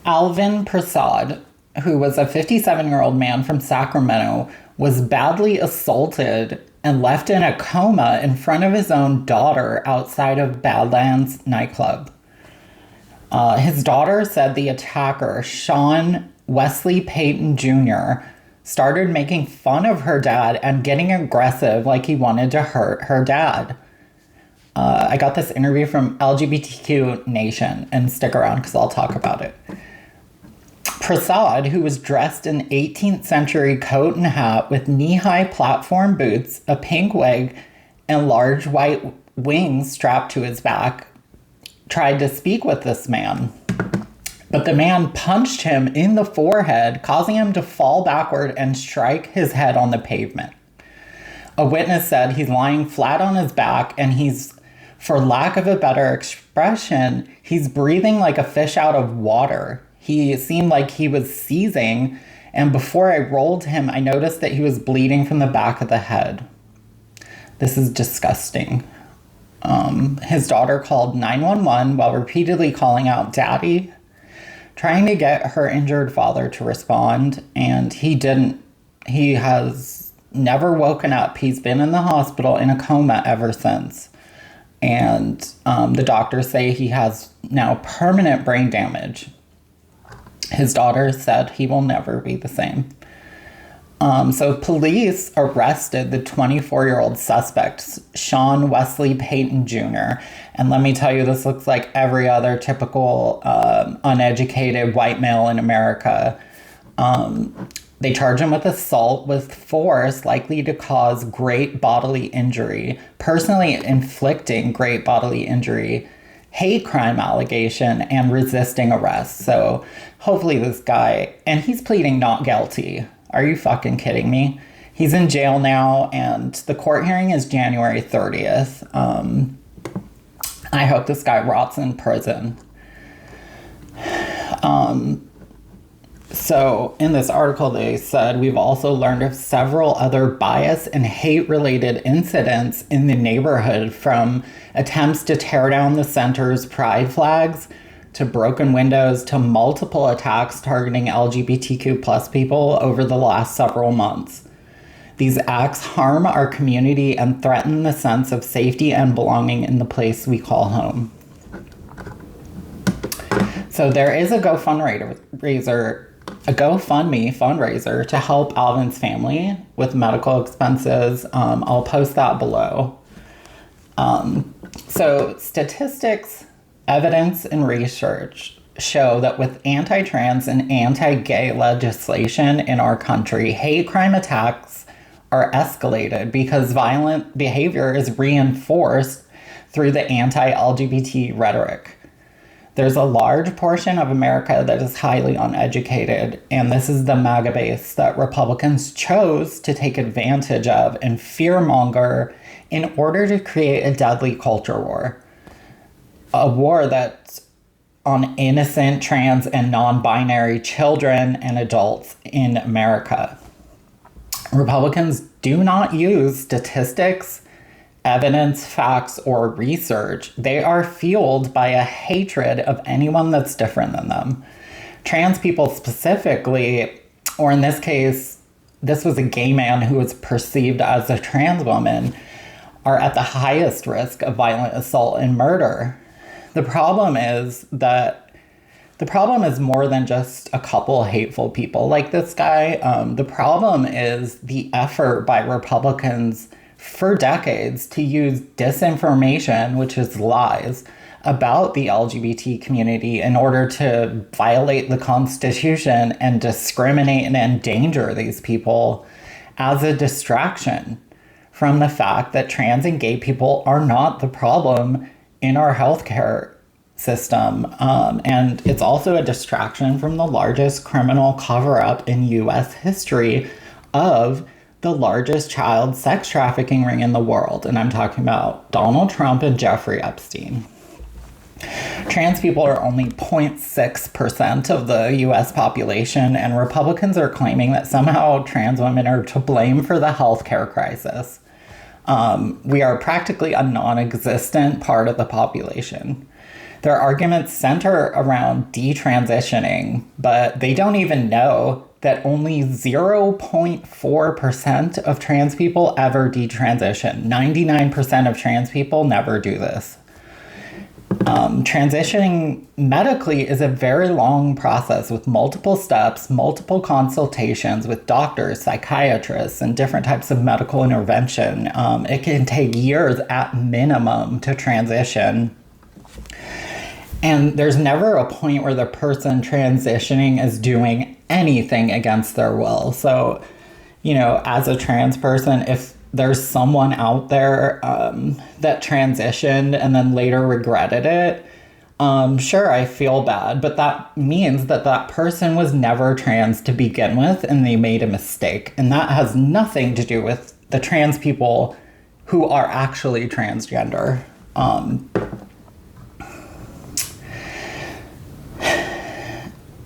Alvin Prasad, who was a 57-year-old man from Sacramento, was badly assaulted and left in a coma in front of his own daughter outside of Badlands Nightclub. His daughter said the attacker, Sean Wesley Payton Jr., started making fun of her dad and getting aggressive like he wanted to hurt her dad. I got this interview from LGBTQ Nation, and stick around because I'll talk about it. Prasad, who was dressed in 18th century coat and hat with knee-high platform boots, a pink wig, and large white wings strapped to his back, tried to speak with this man. But the man punched him in the forehead, causing him to fall backward and strike his head on the pavement. A witness said he's lying flat on his back and he's, for lack of a better expression, he's breathing like a fish out of water. He seemed like he was seizing, and before I rolled him, I noticed that he was bleeding from the back of the head. This is disgusting. His daughter called 911 while repeatedly calling out "Daddy," trying to get her injured father to respond, and he didn't. He has never woken up. He's been in the hospital in a coma ever since. And the doctors say he has now permanent brain damage. His daughter said he will never be the same. So police arrested the 24-year-old suspect, Sean Wesley Payton Jr. And let me tell you, this looks like every other typical uneducated white male in America. They charge him with assault with force likely to cause great bodily injury, personally inflicting great bodily injury, hate crime allegation, and resisting arrest. So hopefully this guy, and he's pleading not guilty. Are you fucking kidding me? He's in jail now, and the court hearing is January 30th. I hope this guy rots in prison. So in this article, they said, we've also learned of several other bias and hate-related incidents in the neighborhood, from attempts to tear down the center's pride flags, to broken windows, to multiple attacks targeting LGBTQ plus people over the last several months. These acts harm our community and threaten the sense of safety and belonging in the place we call home. So there is a GoFundMe fundraiser to help Alvin's family with medical expenses. I'll post that below. So statistics, evidence, and research show that with anti-trans and anti-gay legislation in our country, hate crime attacks are escalated because violent behavior is reinforced through the anti-LGBT rhetoric. There's a large portion of America that is highly uneducated, and this is the MAGA base that Republicans chose to take advantage of and fearmonger in order to create a deadly culture war. A war that's on innocent trans and non-binary children and adults in America. Republicans do not use statistics, evidence, facts, or research. They are fueled by a hatred of anyone that's different than them. Trans people specifically, or in this case, this was a gay man who was perceived as a trans woman, are at the highest risk of violent assault and murder. The problem is more than just a couple hateful people like this guy. The problem is the effort by Republicans for decades to use disinformation, which is lies, about the LGBT community in order to violate the Constitution and discriminate and endanger these people as a distraction from the fact that trans and gay people are not the problem in our healthcare system. And it's also a distraction from the largest criminal cover-up in U.S. history of the largest child sex trafficking ring in the world. And I'm talking about Donald Trump and Jeffrey Epstein. Trans people are only 0.6% of the U.S. population, and Republicans are claiming that somehow trans women are to blame for the healthcare crisis. We are practically a non-existent part of the population. Their arguments center around detransitioning, but they don't even know that only 0.4% of trans people ever detransition. 99% of trans people never do this. Transitioning medically is a very long process with multiple steps, multiple consultations with doctors, psychiatrists, and different types of medical intervention. It can take years at minimum to transition. And there's never a point where the person transitioning is doing anything against their will. So, as a trans person, if there's someone out there that transitioned and then later regretted it, sure, I feel bad, but that means that that person was never trans to begin with and they made a mistake. And that has nothing to do with the trans people who are actually transgender.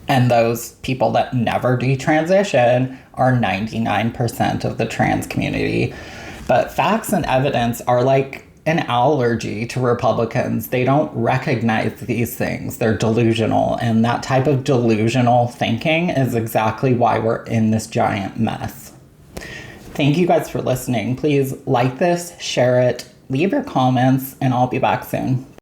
And those people that never detransition are 99% of the trans community. But facts and evidence are like an allergy to Republicans. They don't recognize these things. They're delusional. And that type of delusional thinking is exactly why we're in this giant mess. Thank you guys for listening. Please like this, share it, leave your comments, and I'll be back soon.